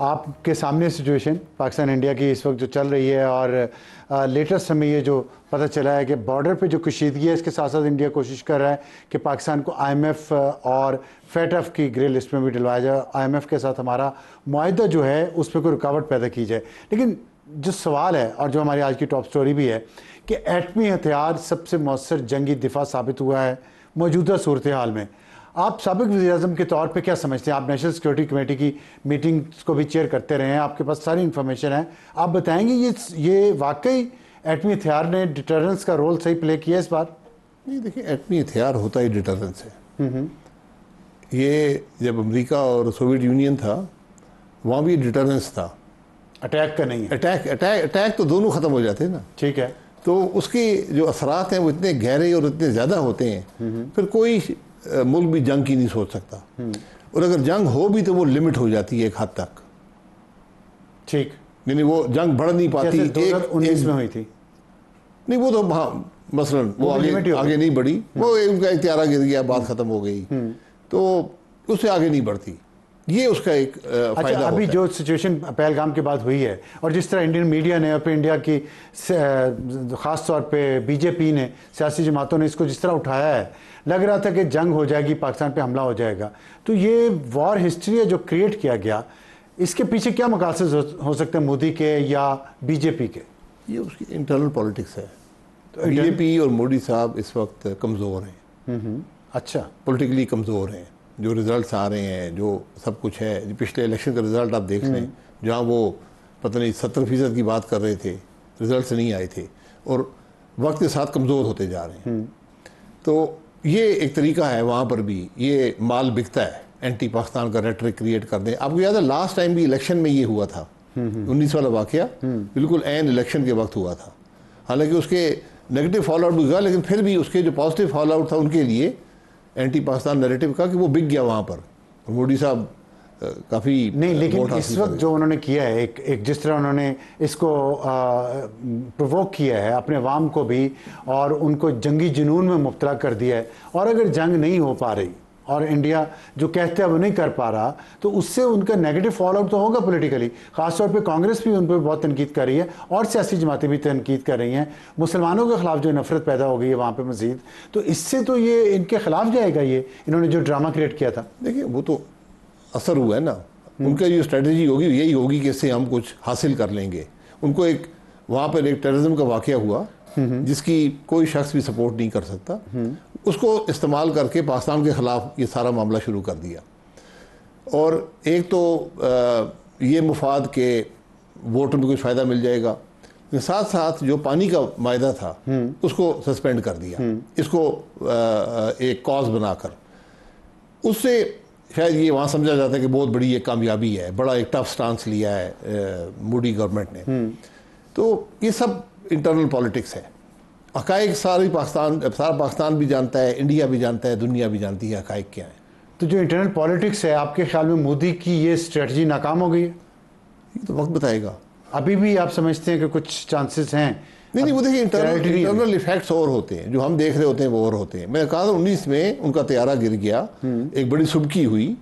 आपके सामने situation Pakistan India की इस वक्त जो चल रही है और लेटेस्ट हमें ये जो पता चला है कि बॉर्डर पे जो कशीदगी है, इसके साथ साथ इंडिया कोशिश कर रहा है कि पाकिस्तान को आईएमएफ और फेटफ की ग्रे लिस्ट में भी डलवाया जाए। आईएमएफ के साथ हमारा मुआहदा जो है उस पर कोई रुकावट पैदा की जाए। लेकिन जो सवाल है और जो हमारी आज की टॉप स्टोरी भी है कि एटमी हथियार सबसे मौसर जंगी दिफा साबित हुआ है मौजूदा सूरत हाल में। आप साबिक वज़ीर-ए-आज़म के तौर पे क्या समझते हैं? आप नेशनल सिक्योरिटी कमेटी की मीटिंग्स को भी चेयर करते रहे हैं, आपके पास सारी इन्फॉर्मेशन है। आप बताएंगे ये वाकई एटमी हथियार ने डिटरेंस का रोल सही प्ले किया इस बार? नहीं, देखिए, एटमी हथियार होता ही डिटरेंस है। ये जब अमेरिका और सोवियत यूनियन था वहाँ भी डिटरेंस था, अटैक का नहीं है। अटैक तो दोनों ख़त्म हो जाते हैं ना। ठीक है, तो उसके जो असरात हैं वो इतने गहरे और इतने ज़्यादा होते हैं, फिर कोई मुल्क भी जंग की नहीं सोच सकता। और अगर जंग हो भी तो वो लिमिट हो जाती है एक हद तक। ठीक, यानी वो जंग बढ़ नहीं पाती। 2019 में हुई थी। नहीं, वो तो हाँ, मसलन वो आगे नहीं बढ़ी। वो उनका एक त्यारा गिर गया, बात खत्म हो गई, तो उससे आगे नहीं बढ़ती। ये उसका एक फायदा अभी होता जो सिचुएशन पहलगाम के बाद हुई है और जिस तरह इंडियन मीडिया ने और इंडिया की ख़ास तौर पे बीजेपी ने, सियासी जमातों ने इसको जिस तरह उठाया है, लग रहा था कि जंग हो जाएगी, पाकिस्तान पे हमला हो जाएगा। तो ये वॉर हिस्ट्री है जो क्रिएट किया गया, इसके पीछे क्या मकासद हो सकते हैं मोदी के या बीजेपी के? ये उसकी इंटरनल पॉलिटिक्स है। तो बीजेपी और मोदी साहब इस वक्त कमज़ोर हैं। अच्छा, पॉलिटिकली कमज़ोर हैं। जो रिज़ल्ट्स आ रहे हैं, जो सब कुछ है, पिछले इलेक्शन का रिज़ल्ट आप देख लें, जहाँ वो पता नहीं 70% की बात कर रहे थे, रिज़ल्ट्स नहीं आए थे और वक्त के साथ कमज़ोर होते जा रहे हैं। तो ये एक तरीका है, वहाँ पर भी ये माल बिकता है, एंटी पाकिस्तान का रेटरिक क्रिएट कर दें। आपको याद है लास्ट टाइम भी इलेक्शन में ये हुआ था, 19 वाला वाक़या बिल्कुल एन इलेक्शन के वक्त हुआ था। हालांकि उसके नेगेटिव फॉल आउट भी हुआ, लेकिन फिर भी उसके जो पॉजिटिव फॉल आउट था उनके लिए एंटी पाकिस्तान नैरेटिव का कि वो बिक गया वहाँ पर। मोदी साहब काफ़ी नहीं, लेकिन इस वक्त जो उन्होंने किया है, एक जिस तरह उन्होंने इसको प्रोवोक किया है अपने अवाम को भी और उनको जंगी जुनून में मुब्तला कर दिया है, और अगर जंग नहीं हो पा रही और इंडिया जो कहते हैं वो नहीं कर पा रहा, तो उससे उनका नेगेटिव फॉल आउट तो होगा पॉलिटिकली। खासतौर पे कांग्रेस भी उन पर बहुत तनकीद कर रही है और सियासी जमातें भी तनकीद कर रही हैं। मुसलमानों के खिलाफ जो नफरत पैदा हो गई है वहाँ पे मजीद, तो इससे तो ये इनके खिलाफ जाएगा, ये इन्होंने जो ड्रामा क्रिएट किया था। देखिए, वो तो असर हुआ है ना। उनका जो स्ट्रेटजी होगी यही होगी कि इससे हम कुछ हासिल कर लेंगे। उनको एक वहाँ पर एक टेररिज्म का वाक़या हुआ जिसकी कोई शख्स भी सपोर्ट नहीं कर सकता, उसको इस्तेमाल करके पाकिस्तान के ख़िलाफ़ ये सारा मामला शुरू कर दिया। और एक तो ये मुफाद के वोट में कुछ फ़ायदा मिल जाएगा, साथ साथ जो पानी का मायदा था उसको सस्पेंड कर दिया, इसको एक कॉज बनाकर। उससे शायद ये वहाँ समझा जाता है कि बहुत बड़ी एक कामयाबी है, बड़ा एक टफ स्टांस लिया है मोदी गवर्नमेंट ने। तो ये सब इंटरनल पॉलिटिक्स है। हक़ाइक़ सारा पाकिस्तान भी जानता है, इंडिया भी जानता है, दुनिया भी जानती है हक़ाइक़ क्या है। तो जो इंटरनल पॉलिटिक्स है, आपके ख्याल में मोदी की ये स्ट्रेटजी नाकाम हो गई है? ये तो वक्त बताएगा। अभी भी आप समझते हैं कि कुछ चांसेस हैं? नहीं, वो देखिए, इंटरनल इफेक्ट्स और होते हैं, जो हम देख रहे होते हैं वो और होते हैं। मैंने कहा था 19 में उनका तैयारा गिर गया, एक बड़ी सुबकी हुई,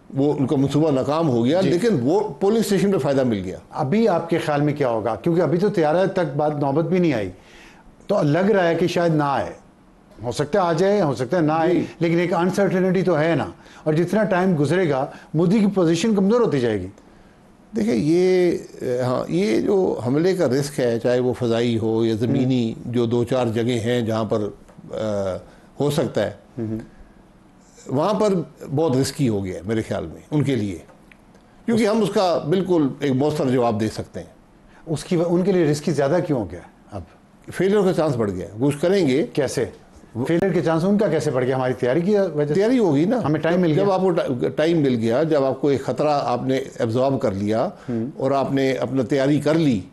वो उनका मंसूबा नाकाम हो गया, लेकिन वो पोलिंग स्टेशन पे फ़ायदा मिल गया। अभी आपके ख्याल में क्या होगा? क्योंकि अभी तो तैयारा तक बात नौबत भी नहीं आई, तो लग रहा है कि शायद ना आए। हो सकता है आ जाए, हो सकता है ना आए, लेकिन एक अनसर्टेनिटी तो है ना। और जितना टाइम गुजरेगा मोदी की पोजीशन कमज़ोर होती जाएगी। देखिए, ये जो हमले का रिस्क है, चाहे वो फ़ज़ाई हो या ज़मीनी, जो 2-4 जगह हैं जहाँ पर हो सकता है, वहाँ पर बहुत रिस्की हो गया है मेरे ख्याल में उनके लिए, क्योंकि हम उसका बिल्कुल एक मौसर जवाब दे सकते हैं। उनके लिए रिस्की ज़्यादा क्यों हो गया? अब फेलियर का चांस बढ़ गया। कुछ करेंगे कैसे? फेलियर के चांस उनका कैसे बढ़ गया? हमारी तैयारी की वजह से तैयारी होगी ना, हमें टाइम मिल गया। जब आपको टाइम मिल गया, जब आपको एक ख़तरा आपने एब्जॉर्ब कर लिया और आपने अपना तैयारी कर ली।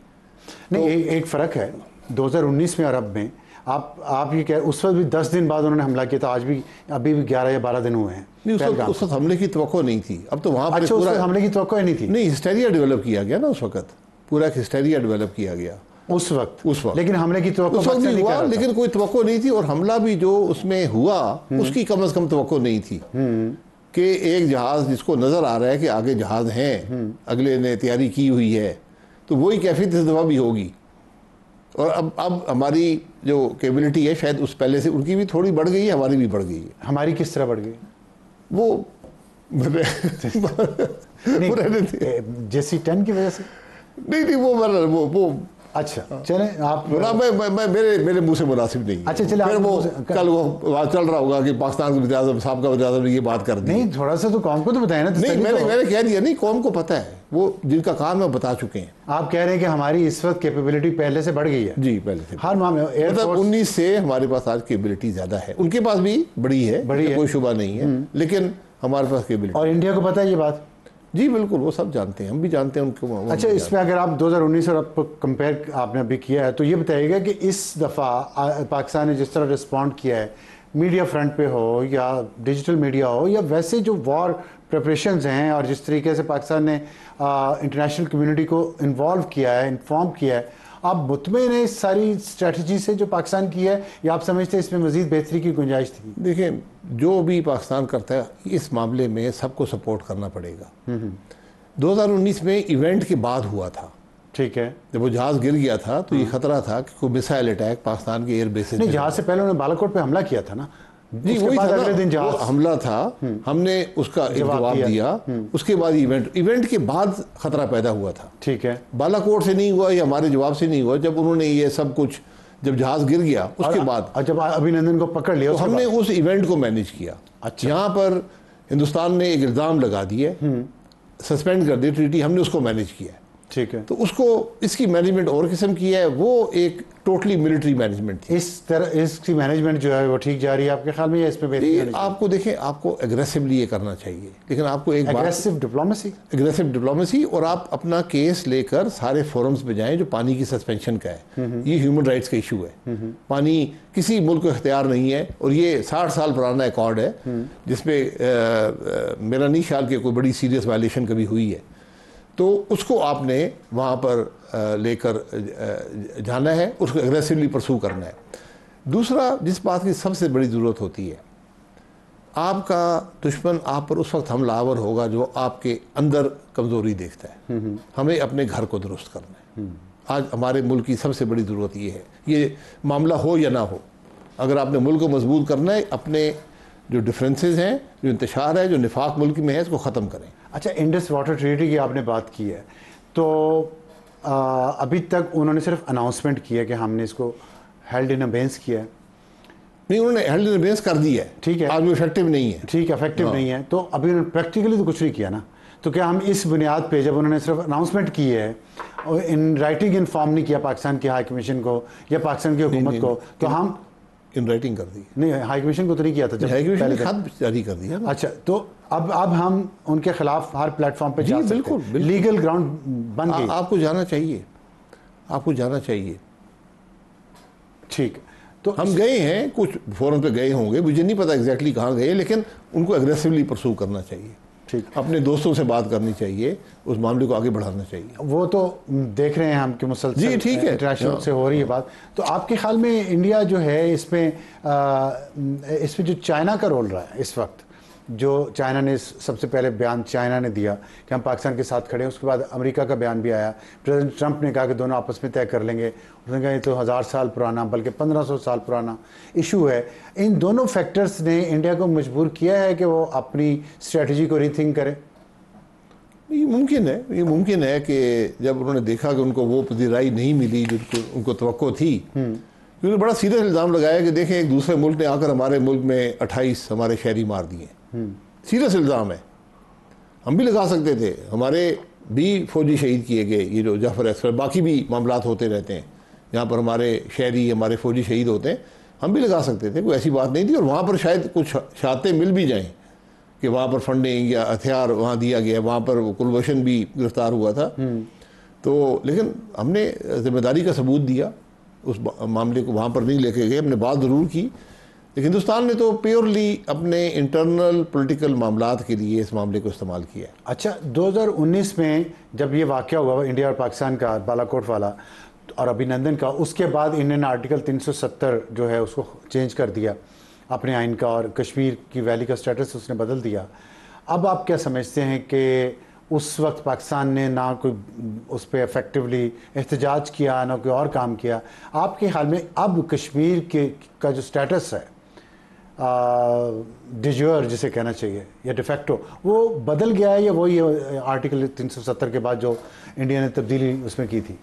नहीं, एक फ़र्क है 2019 में और अब में। आप ये कह, उस वक्त भी 10 दिन बाद उन्होंने हमला किया था, आज भी अभी भी 11 या 12 दिन हुए हैं। नहीं, उस वक्त हमले की तवक्को नहीं थी। अब तो वहाँ पर अच्छा, पूरा हमले की तवक्को नहीं थी। नहीं, हिस्टेरिया डेवलप किया गया ना उस वक्त, पूरा हिस्टेरिया डेवलप किया गया उस वक्त। लेकिन हमले की तवक्को नहीं हुआ, लेकिन कोई तवक्को नहीं थी। और हमला भी जो उसमें हुआ उसकी कम से कम तवक्को नहीं थी। कि एक जहाज़ जिसको नज़र आ रहा है कि आगे जहाज़ हैं, अगले ने तैयारी की हुई है, तो वही कैफियत इस दफ़ा भी होगी। और अब हमारी जो कैपेबिलिटी है शायद उस पहले से उनकी भी थोड़ी बढ़ गई है, हमारी भी बढ़ गई है। हमारी किस तरह बढ़ गई? वो JC-10 की वजह से? नहीं वो अच्छा चलें आप मैं मेरे मुंह से मुनासिब नहीं। अच्छा चले फिर वो कल वो वहाँ चल रहा होगा कि पाकिस्तान के वज़ीर-ए-आज़म साहब का वज़ीर-ए-आज़म ने ये बात कर दी। नहीं, थोड़ा सा तो कौम को तो बताया ना। नहीं, मैंने कह दिया, नहीं कौम को पता है, वो जिनका काम है बता चुके हैं। आप कह रहे हैं कि हमारी इस वक्त कैपेबिलिटी पहले से बढ़ गई है? जी, पहले से हर मामले में। मतलब 19 से हमारे पास आज कैपेबिलिटी ज़्यादा है, उनके पास भी बड़ी है, कोई शुबा नहीं है, लेकिन हमारे पास कैपेबिलिटी। और इंडिया को पता है ये बात? जी बिल्कुल, वो सब जानते हैं, हम भी जानते हैं उनको। अच्छा, इसमें अगर आप 2019 और अब कंपेयर आपने अभी किया है, तो ये बताइएगा कि इस दफ़ा पाकिस्तान ने जिस तरह रिस्पॉन्ड किया है, मीडिया फ्रंट पे हो या डिजिटल मीडिया हो या वैसे जो वॉर प्रिपरेशंस हैं, और जिस तरीके से पाकिस्तान ने इंटरनेशनल कम्युनिटी को इन्वॉल्व किया है, इन्फॉर्म किया है, आप मुतमईन हैं इस सारी स्ट्रेटजी से जो पाकिस्तान की है, या आप समझते हैं इसमें मज़ीद बेहतरी की गुंजाइश थी? देखिए, जो भी पाकिस्तान करता है इस मामले में सबको सपोर्ट करना पड़ेगा। 2019 में इवेंट के बाद हुआ था, ठीक है, जब वो जहाज़ गिर गया था तो ये खतरा था कि कोई मिसाइल अटैक पाकिस्तान के एयर बेसिस। नहीं, जहाज़ से पहले उन्होंने बालाकोट पे हमला किया था ना। जी, वही था, अगले दिन जहाज़ हमला था, हमने उसका जवाब दिया। उसके बाद इवेंट के बाद खतरा पैदा हुआ था। ठीक है, बालाकोट से नहीं हुआ या हमारे जवाब से नहीं हुआ, जब उन्होंने ये सब कुछ, जब जहाज़ गिर गया उसके बाद, जब अभिनंदन को पकड़ लिया, तो हमने उस इवेंट को मैनेज किया। अच्छा, यहाँ पर हिंदुस्तान ने एक इल्ज़ाम लगा दिए, सस्पेंड कर दी ट्रीटी, हमने उसको मैनेज किया। ठीक है, तो उसको, इसकी मैनेजमेंट और किस्म की है, वो एक टोटली मिलिट्री मैनेजमेंट थी। इस तरह इसकी मैनेजमेंट जो है वो ठीक जा रही है आपके ख्याल में, या इसमें बेहतरी? आपको देखें, आपको एग्रेसिवली ये करना चाहिए, लेकिन आपको एक एग्रेसिव डिप्लोमेसी, और आप अपना केस लेकर सारे फोरम्स पे जाएं जो पानी की सस्पेंशन का है। ये ह्यूमन राइट्स का इशू है। पानी किसी मुल्क को इख्तियार नहीं है, और ये 60 साल पुराना अकॉर्ड है जिसमें मेरा नहीं ख्याल कि कोई बड़ी सीरियस वायलेशन कभी हुई है। तो उसको आपने वहाँ पर लेकर जाना है, उसको एग्रेसिवली परसू करना है। दूसरा, जिस बात की सबसे बड़ी ज़रूरत होती है, आपका दुश्मन आप पर उस वक्त हमलावर होगा जो आपके अंदर कमज़ोरी देखता है। हमें अपने घर को दुरुस्त करना है। आज हमारे मुल्क की सबसे बड़ी ज़रूरत ये है, ये मामला हो या ना हो, अगर आपने मुल्क को मजबूत करना है, अपने जो डिफरेंसेस हैं, जो इंतशार है, जो निफाक मुल्क में है, इसको ख़त्म करें। अच्छा, इंडस वाटर ट्रीटी की आपने बात की है, तो अभी तक उन्होंने सिर्फ अनाउंसमेंट किया है कि हमने इसको हेल्ड इन अबेंस किया है। नहीं, उन्होंने हेल्ड इन अबेंस कर दिया है, ठीक है, आज वो इफेक्टिव नहीं है। ठीक है, इफेक्टिव नहीं है, तो अभी उन्होंने प्रैक्टिकली तो कुछ नहीं किया ना। तो क्या हम इस बुनियाद पे, जब उन्होंने सिर्फ अनाउंसमेंट की है और इन राइटिंग इन्फॉर्म नहीं किया पाकिस्तान की हाई कमीशन को या पाकिस्तान की हुकूमत को, तो हम इन राइटिंग कर दी? नहीं, हाई कमीशन को तो नहीं किया था, जब हाई कमीशन ने खत जारी कर दिया। अच्छा, तो अब हम उनके खिलाफ हर प्लेटफॉर्म पे जा सकते हैं। बिल्कुल, लीगल ग्राउंड बन गई। आपको जाना चाहिए, आपको जाना चाहिए। ठीक, तो हम गए हैं, कुछ फोरम पे गए होंगे, मुझे नहीं पता एग्जैक्टली कहाँ गए, लेकिन उनको एग्रेसिवली परसू करना चाहिए। ठीक, अपने दोस्तों से बात करनी चाहिए, उस मामले को आगे बढ़ाना चाहिए। वो तो देख रहे हैं हम कि मुसलसल जी, ठीक है, इंटरनेशनल से हो रही है बात। तो आपके ख्याल में इंडिया जो है इसमें जो चाइना का रोल रहा है इस वक्त, जो चाइना ने सबसे पहले बयान चाइना ने दिया कि हम पाकिस्तान के साथ खड़े हैं, उसके बाद अमेरिका का बयान भी आया, प्रेसिडेंट ट्रंप ने कहा कि दोनों आपस में तय कर लेंगे। उसने कहा ये तो 1000 साल पुराना, बल्कि 1500 साल पुराना इशू है। इन दोनों फैक्टर्स ने इंडिया को मजबूर किया है कि वो अपनी स्ट्रेटजी को रीथिंक करे। ये मुमकिन है कि जब उन्होंने देखा कि उनको वो पजीराई नहीं मिली जो उनको तवक्को थी, उन्होंने बड़ा सीरियस इल्ज़ाम लगाया कि देखें, एक दूसरे मुल्क ने आकर हमारे मुल्क में 28 हमारे शहरी मार दिए। सीरियस इल्ज़ाम है, हम भी लगा सकते थे, हमारे भी फौजी शहीद किए गए, ये जो जाफर एक्सप्रेस, बाकी भी मामलात होते रहते हैं यहाँ पर हमारे शहरी, हमारे फौजी शहीद होते हैं, हम भी लगा सकते थे, कोई ऐसी बात नहीं थी। और वहाँ पर शायद कुछ शहादतें मिल भी जाएँ कि वहाँ पर फंडिंग या हथियार वहाँ दिया गया, वहाँ पर कुलभूषण भी गिरफ्तार हुआ था। तो लेकिन हमने जिम्मेदारी का सबूत दिया, उस मामले को वहाँ पर नहीं लेके गए, हमने बात ज़रूर की। लेकिन हिंदुस्तान ने तो प्योरली अपने इंटरनल पॉलिटिकल मामलात के लिए इस मामले को इस्तेमाल किया है। अच्छा, 2019 में जब ये वाक़या हुआ इंडिया और पाकिस्तान का, बालाकोट वाला और अभिनंदन का, उसके बाद इन्होंने आर्टिकल 370 जो है उसको चेंज कर दिया अपने आइन का, और कश्मीर की वैली का स्टेटस उसने बदल दिया। अब आप क्या समझते हैं कि उस वक्त पाकिस्तान ने ना कोई उस पर इफेक्टिवली एहतजाज किया, ना कोई और काम किया? आपके ख्याल में अब कश्मीर के का जो स्टेटस है डिजोर जिसे कहना चाहिए या डिफेक्टो, वो बदल गया है या वही आर्टिकल 370 के बाद जो इंडिया ने तब्दीली उसमें की थी?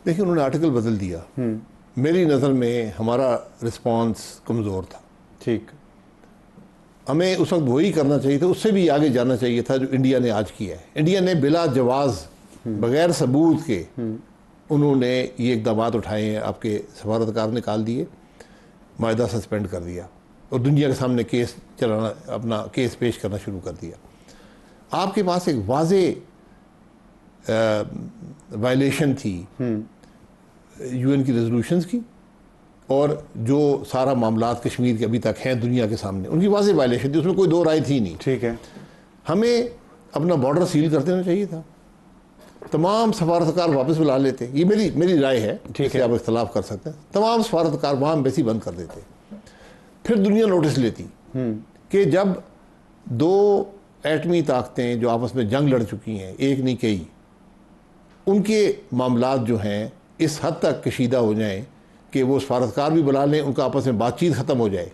देखिए, उन्होंने आर्टिकल बदल दिया। मेरी नज़र में हमारा रिस्पांस कमज़ोर था। ठीक, हमें उस वक्त वही करना चाहिए था, उससे भी आगे जाना चाहिए था जो इंडिया ने आज किया है। इंडिया ने बिला जवाज़ बगैर सबूत के उन्होंने ये इक़दाम उठाए हैं। आपके सफारतकार निकाल दिए, माहिदा सस्पेंड कर दिया और दुनिया के सामने केस चलाना, अपना केस पेश करना शुरू कर दिया। आपके पास एक वाज़े वायलेशन थी यूएन की रेजोल्यूशंस की, और जो सारा मामलात कश्मीर के अभी तक हैं दुनिया के सामने, उनकी वाज़े वायलेशन थी, उसमें कोई दो राय थी नहीं। ठीक है, हमें अपना बॉर्डर सील कर देना चाहिए था, तमाम सफारतकार वापस बुला लेते। ये मेरी राय है, ठीक है, आप इख्तलाफ कर सकते हैं। तमाम सफारतकार वहाँ एम्बेसी बंद कर देते, फिर दुनिया नोटिस लेती कि जब दो एटमी ताकतें जो आपस में जंग लड़ चुकी हैं, एक नहीं कई, उनके मामलात जो हैं इस हद तक कशीदा हो जाएं कि वो सफारतकार भी बुला लें, उनका आपस में बातचीत ख़त्म हो जाए,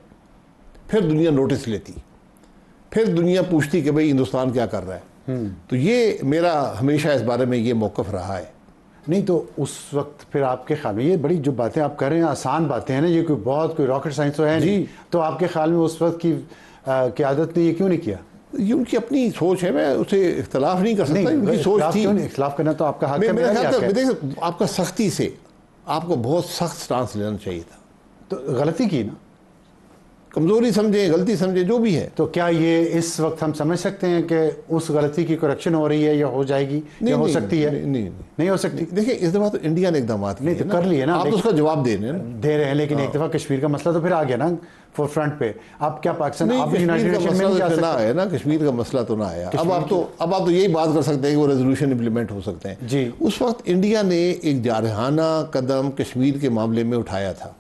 फिर दुनिया नोटिस लेती, फिर दुनिया पूछती कि भाई हिंदुस्तान क्या कर रहा है। तो ये मेरा हमेशा इस बारे में ये मौक़िफ़ रहा है। नहीं तो उस वक्त फिर आपके ख्याल में ये बड़ी जो बातें आप कर रहे हैं आसान बातें हैं ना, ये कोई रॉकेट साइंस तो है नहीं, तो आपके ख्याल में उस वक्त की क़यादत ने ये क्यों नहीं किया? ये उनकी अपनी सोच है, मैं उसे इख्तलाफ नहीं कर सकता। उनकी सोच थी, इख्तलाफ करना तो आपका हक है। मेरा ख्याल देखिए, आपका सख्ती से आपको बहुत सख्त स्टांस लेना चाहिए था। तो गलती की ना, कमज़ोरी समझे, गलती समझे, जो भी है। तो क्या ये इस वक्त हम समझ सकते हैं कि उस गलती की करेक्शन हो रही है या हो जाएगी या हो सकती है? नहीं हो सकती। देखिए, इस दफ़ा तो इंडिया ने इकदाम नहीं तो कर लिए ना, आप तो उसका जवाब दे रहे हैं, लेकिन एक दफ़ा कश्मीर का मसला तो फिर आ गया ना फोर फ्रंट पे। अब क्या पाकिस्तान यूनाइटेड नेशन में ना आया ना, कश्मीर का मसला तो ना आया। अब आप तो यही बात कर सकते हैं कि वो रेजोल्यूशन इंप्लीमेंट हो सकते हैं जी। उस वक्त इंडिया ने एक जारहाना कदम कश्मीर के मामले में उठाया था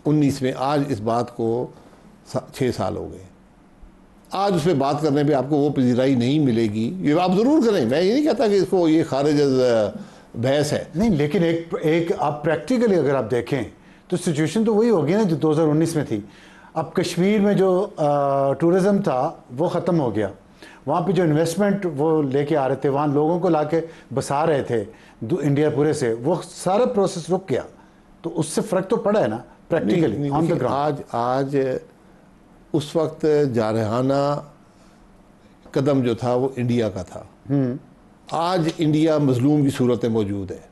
19 में। आज इस बात को 6 साल हो गए। आज उस पर बात करने पे आपको वो पजीराई नहीं मिलेगी, ये आप ज़रूर करें, मैं ये नहीं कहता कि इसको ये खारिज बहस है। नहीं, लेकिन एक आप प्रैक्टिकली अगर आप देखें तो सिचुएशन तो वही होगी ना जो 2019 में थी। अब कश्मीर में जो टूरिज़्म था वो ख़त्म हो गया, वहाँ पे जो इन्वेस्टमेंट वो लेके आ रहे थे, वहाँ लोगों को लाके बसा रहे थे इंडिया पूरे से, वो सारा प्रोसेस रुक गया। तो उससे फ़र्क तो पड़ा है ना प्रैक्टिकली ऑन द ग्राउंड। आज उस वक्त जारहाना कदम जो था वो इंडिया का था। आज इंडिया मजलूम की सूरत में मौजूद है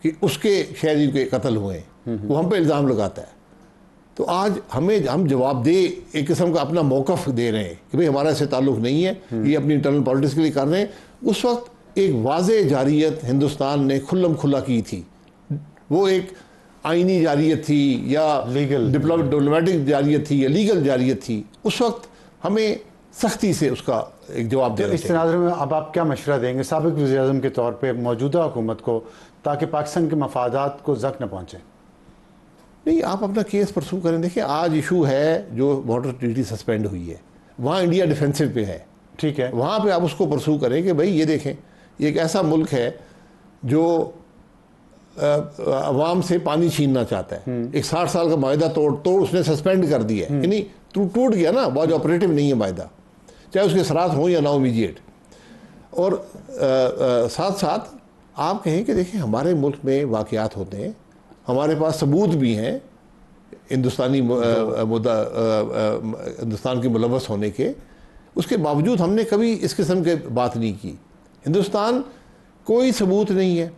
कि उसके शहरी के कत्ल हुए, वो हम पे इल्ज़ाम लगाता है। तो आज हम जवाब दे एक किस्म का अपना मौक़िफ़ दे रहे हैं कि भाई हमारा इससे ताल्लुक़ नहीं है, ये अपनी इंटरनल पॉलिटिक्स के लिए कर रहे हैं। उस वक्त एक वाज़े जारियत हिंदुस्तान ने खुल्लम खुल्ला की थी, वो एक आइनी जारियत थी या लीगल डिप्लोमेटिक जारियत थी या लीगल जारियत थी। उस वक्त हमें सख्ती से उसका एक जवाब देना चाहिए। इस तनाज़ुर में अब आप क्या मशवरा देंगे साबिक़ वज़ीर-ए-आज़म के तौर पे मौजूदा हुकूमत को, ताकि पाकिस्तान के मफादात को ज़ख्म न पहुँचे? नहीं, आप अपना केस परसू करें। देखिए, आज इशू है जो बॉर्डर ट्रीटी सस्पेंड हुई है, वहाँ इंडिया डिफेंसिव पे है, ठीक है, वहाँ पे आप उसको परसू करें कि भाई ये देखें, ये एक ऐसा मुल्क है जो अवाम से पानी छीनना चाहता है। एक 60 साल का माहिदा तोड़ उसने सस्पेंड कर दिया है, यानी टूट गया ना, बहुत ऑपरेटिव नहीं है माहिदा, चाहे उसके सराहत हो या ना इमीडिएट। और साथ साथ आप कहें कि देखिए हमारे मुल्क में वाक़यात होते हैं, हमारे पास सबूत भी हैं हिंदुस्तान के मुलव्वस होने के, उसके बावजूद हमने कभी इस किस्म की बात नहीं की। हिंदुस्तान कोई सबूत नहीं है,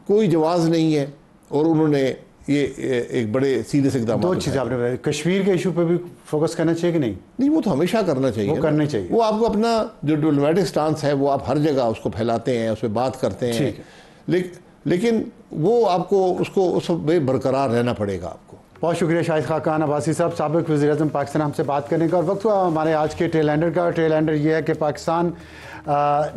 कोई जवाज़ नहीं है, और उन्होंने ये एक बड़े सीरियस इक़दाम। दो चीज़ आपने बताई, कश्मीर के इशू पे भी फोकस करना चाहिए कि नहीं? नहीं, वो तो हमेशा करना चाहिए, वो करना चाहिए। वो आपको अपना जो डिप्लोमेटिक स्टांस है वो आप हर जगह उसको फैलाते हैं, उस पर बात करते हैं, लेकिन वो आपको उसको उस बरकरार रहना पड़ेगा आपको। बहुत शुक्रिया शाहिद खाकान अब्बासी साहब, साबिक़ वज़ीर-ए-आज़म पाकिस्तान, हमसे बात करने का। और वक्त हुआ हमारे आज के टेल एंडर का। टेल एंडर ये है कि पाकिस्तान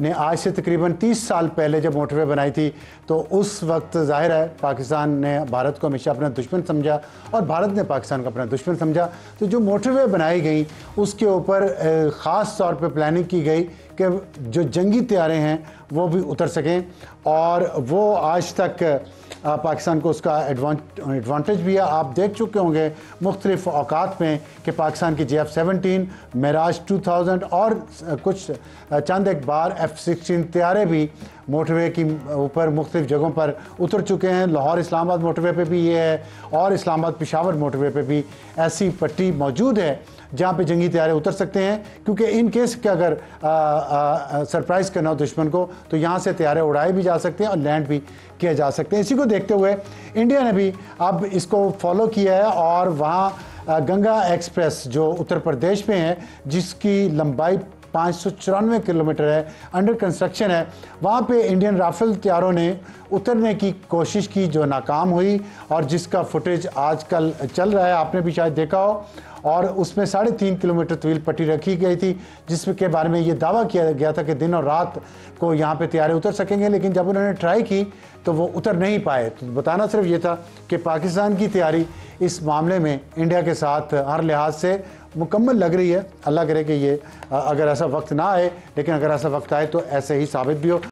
ने आज से तकरीबन 30 साल पहले जब मोटरवे बनाई थी तो उस वक्त ज़ाहिर है पाकिस्तान ने भारत को हमेशा अपना दुश्मन समझा और भारत ने पाकिस्तान को अपना दुश्मन समझा। तो जो मोटरवे बनाई गई उसके ऊपर ख़ास तौर पे प्लानिंग की गई कि जो जंगी तैयारे हैं वो भी उतर सकें, और वो आज तक पाकिस्तान को उसका एडवांटेज भी है। आप देख चुके होंगे मुख्तलिफ औकात में कि पाकिस्तान की JF-17, मिराज 2000 और कुछ चंद एक बार F-16 तैयारे भी मोटरवे की ऊपर मुख्तलिफ जगहों पर उतर चुके हैं। लाहौर इस्लामाबाद मोटरवे पे भी ये है और इस्लामाबाद पेशावर मोटरवे पे भी ऐसी पट्टी मौजूद है जहाँ पे जंगी तैयारे उतर सकते हैं, क्योंकि इन केस के अगर सरप्राइज़ करना हो दुश्मन को तो यहाँ से तैयारे उड़ाए भी जा सकते हैं और लैंड भी किया जा सकते हैं। इसी को देखते हुए इंडिया ने भी अब इसको फॉलो किया है और वहाँ गंगा एक्सप्रेस जो उत्तर प्रदेश में है, जिसकी लंबाई 594 किलोमीटर है, अंडर कंस्ट्रक्शन है, वहाँ पे इंडियन राफेल तैयारों ने उतरने की कोशिश की जो नाकाम हुई और जिसका फुटेज आजकल चल रहा है, आपने भी शायद देखा हो। और उसमें 3.5 किलोमीटर तवील पट्टी रखी गई थी जिसके के बारे में ये दावा किया गया था कि दिन और रात को यहाँ पे तैयारे उतर सकेंगे, लेकिन जब उन्होंने ट्राई की तो वो उतर नहीं पाए। तो बताना सिर्फ ये था कि पाकिस्तान की तैयारी इस मामले में इंडिया के साथ हर लिहाज से मुकम्मल लग रही है। अल्लाह करे कि ये अगर ऐसा वक्त ना आए, लेकिन अगर ऐसा वक्त आए तो ऐसे ही साबित भी हो।